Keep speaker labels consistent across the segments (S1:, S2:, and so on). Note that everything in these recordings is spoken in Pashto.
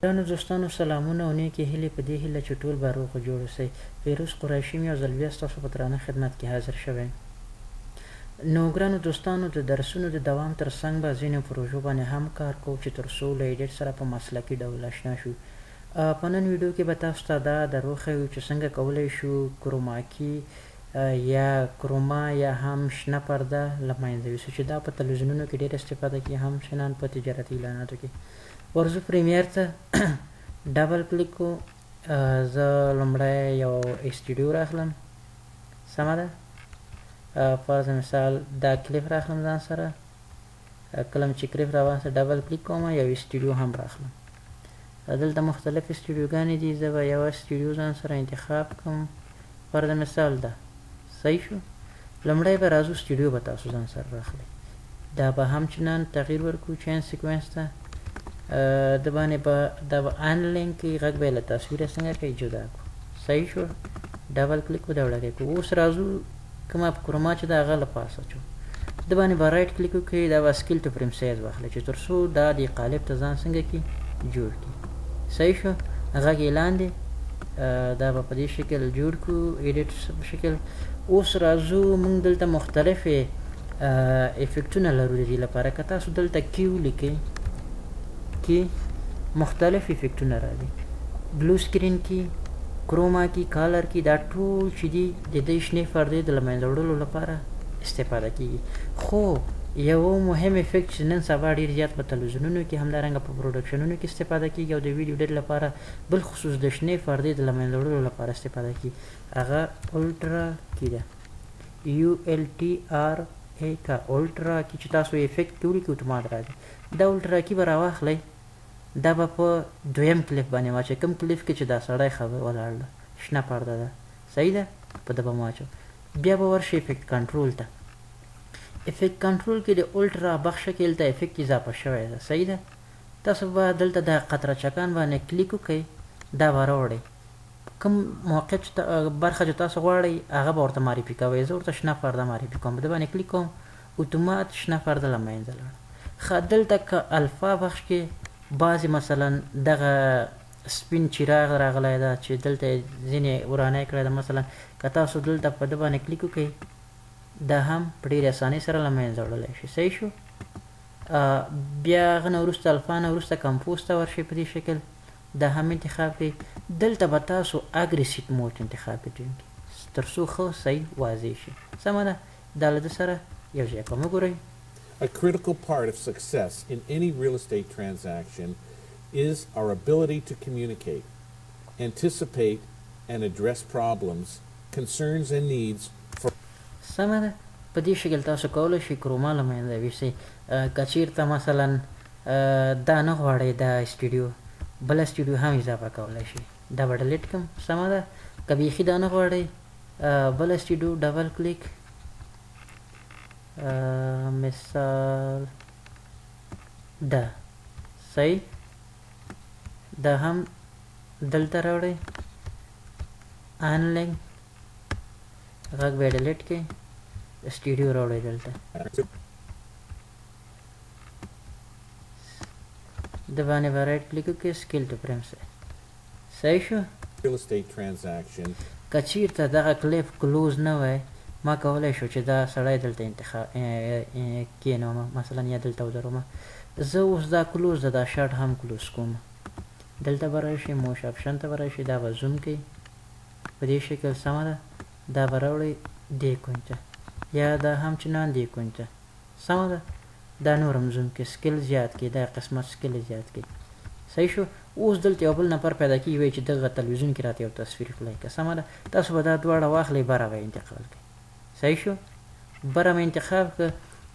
S1: ګرانو دوستانو سلامونه او نیکې هیلې په دې هیله چې ټول به روغ جوړ اوسئ. فیروز قریشي یم یو ځل بیا ستاسو په درانه خدمت کې حاضر شوی. نو ګرانو دوستانو د درسونو د دوام تر څنګ به ځینو پروژو باندې هم کار کوو چې تر څو له ایډیټ سره په مسلکي ډول اشنا شو. په نن ویډیو کې به تاسو ته دا دروښیو چې څنګه کولی شو کروماکي یا کروما یا هم شنه پرده له منځه یوسو چې دا په تلویزیونونو کې ډېر استفاده کیږي هم شنان په تجارتي اعلاناتو کې. ورځو پریمیر ته ډبل کلیک کو. زه لومړی یو اسټوډیو راخلم، سمه ده. فرض مثال دا کلیپ راخلم ځان سره، کله چې کلیپ راوانسه ډبل کلیک کوم یو اسټوډیو هم راخلم. دلته مختلف اسټوډیوګانې دي، زه به یوه اسټوډیو ځان سره انتخاب کوم. فرض مثال ده صحیح شو. لومړی به راځو اسټوډیو به تاسو ځان سره راخلئ. دا به همچنان تغییر ورکړو چین سیکوینس ته. د باندې به دا به انلینک کې غږ به یې له تصویره څنګه کوي جدا کړو. صحیح شو. ډبل کلیک و دوړکی کړو. اوس راځو کومه کروما چې د هغه له پاسه اچوو. د باندې به رایټ کلیک وکړئ، دا به سکیل ټو فریم سایز واخلئ چې تر څو دا د قالب ته ځان څنګه کړي جوړ کړي. صحیح شو. غږ یې لاندې دا به په دې شکل جوړ کړو ایډیټ شکل. اوس راځو موږ دلته مختلفې افیکټونه لرو د دې لپاره. که تاسو دلته کیو لیکئ کې مختلف افیکټونه راځي. بلو سکرین کې، کروما کې، کالر کې، دا ټول چې دي د دې شنې پردې د له منځه وړلو لپاره استفاده کیږي. خو یو مهم افیکټ چې نن سبا ډېر زیات په تلویزیونونو کې همدارنګه په پروډکشنونو کې استفاده کیږي او د ویډیو ایډیټ لپاره بالخصوص د شنې پردې د له منځه وړلو لپاره استفاده کیږي، هغه الټرا کې ده. ULTRA کا الټرا کې چې تاسو افیکټ کې ولیکئ اتومات راځي. دا الټرا کې به راواخلئ، دا به په دویم کلیپ باندې واچوئ. کوم کلیپ کې چې دا سړی خبر ولاړ ده شنه پرده ده، صحیح ده، په ده به مو واچوو. بیا به ورشئ افیکټ کنټرول ته. افیکټ کنټرول کې د الټرا بخش شکل ته افیکټ اضافه شوی ده، صحیح ده. تاسو به دلته د قطره چکان باندې کلیک وکړئ، دا به راوړئ. کوم موقع چې برخه چې تاسو غواړئ هغه به ورته معرفي کوئ. زه ورته شنه پرده معرفي کوم، د باندې کلیک کوم، اتومات شنه پرده له منځه لاړه. ښه دلته که الفا بخش کې بعضې مثلا دغه سپین چراغ راغلی ده چې دلته ځینې ورانی کړی ده، مثلا که تاسو دلته په ده باندې کلیک وکړئ دا هم په ډېرې اسانۍ سره له منځه وړلی شي. صحیح شو. بیا هغه نه وروسته الفا نه وروسته کمپوز ته ورشئ په دې شکل، دا هم انتخاب کړئ. دلته به تاسو اګریسیو موډ انتخاب کړئ تر څو ښه صحیح واضح شي. سمه ده. دا له ده سره یو ځای کوم. وګورئ.
S2: A critical part of success in any real estate transaction is our ability to communicate, anticipate, and address problems, concerns, and needs for.
S1: سمه ده. په دې شکل تاسو کولی شئ کروما له منځه یوسئ. که چېرته مثلا دا نه غواړئ دا اسټوډیو بله اسټوډیو هم اضافه کولی شئ، دا به ډلیټ کړم. سمه ده. که بیخي دا نه غواړئ بله اسټوډیو ډبل کلیک، مثال دا صحیح، دا هم دلته راوړئ. انلینک غږ به یې ډلیټ کړئ، اسټوډیو راوړئ دلته. د باندې به رایټ کلیک وکړئ، سکیل ټو فریم سایز. صحیح شو.
S2: real estate transaction.
S1: که چېرته دغه کلیپ کلوز نه وی ما کولی شو چې دا سړی دلته انتخاب کېنومه، مثلا یا دلته ودرومه. زه اوس دا کلوز ده، دا شاټ هم کلوز کوم. دلته به راشئ، موش اپشن ته به راشئ، دا به زوم کوئ په دې شکل. سمه ده. دا به راوړئ دې کونج ته یا دا همچنان دې کونج ته. سمه ده. دا نور هم زوم کړئ، سکیل زیات کړئ، دا قسمت سکیل زیات کړئ. صحیح شو. اوس دلته یو بل نفر پیدا کېږي وایي چې دغه تلویزیون کې راته یو تصویر کړی که. سمه ده. تاسو به دا دواړه واخلئ، بره به یې انتقال کړئ. صحیح شو. بره مې انتخاب کړه.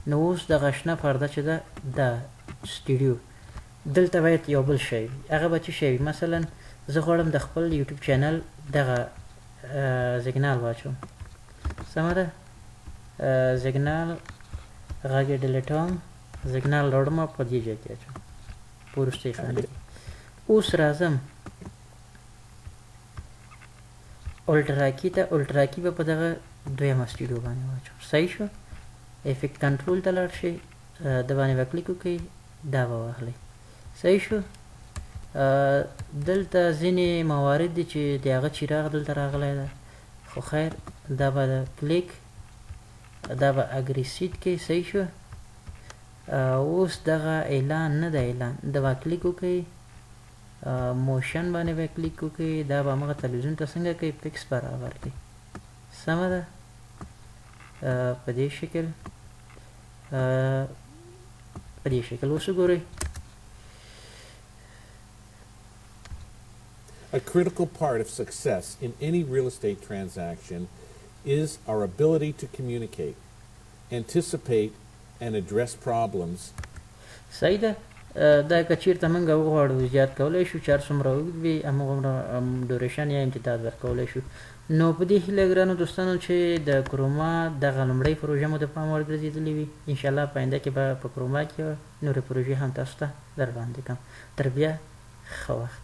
S1: نو اوس دغه شنه پرده چې ده دا سټوډیو دلته باید یو بل شی وي. هغه به څه شی وي؟ مثلا زه غواړم د خپل یوټیوب چینل دغه سیګنال واچوم. سمه ده. سیګنال غږ یې ډیلیټوم، سیګنال راوړم په دې ځای کې اچوم په وروستۍ خانه کې. اوس راځم الټراکي ته. الټراکي به په دغه دویمه سټوډیو باندې واچوم. صحیح شو. افیکټ کنټرول ته لاړ شئ، د باندې به کلیک وکړئ، دا به واخلئ. صحیح شو. دلته ځینې موارد دي چې د هغه چراغ دلته راغلی ده خو خیر دا به د کلیک دا به اګریسیډ کې صحیح شو اوس دغه اعلان نه ده اعلان دا به کلیک وکړئ موشن باندې به کلیک وکړئ دا به همغه تلویزیون ته څنګه کوي پکس برابر کړئ سمه ده په دې شکل اوس وګورئ
S2: A critical part of success in any real estate transaction is our ability to communicate, anticipate, and address problems.
S1: صحیح ده دا که چیرته موږ وغواړو زیات کولی شو چې هر څومره اوږد وي همغومره ډوریشن یا امتداد ورکولی شو نو په دې هیله ګرانو دوستانو چې د کروما دغه لومړۍ پروژه مو د پام وړ ګرځېدلې وي انشاءالله په آینده کې به په کروما کې نورې پروژې هم تاسو ته در وړاندې کړم تر بیا ښه وخت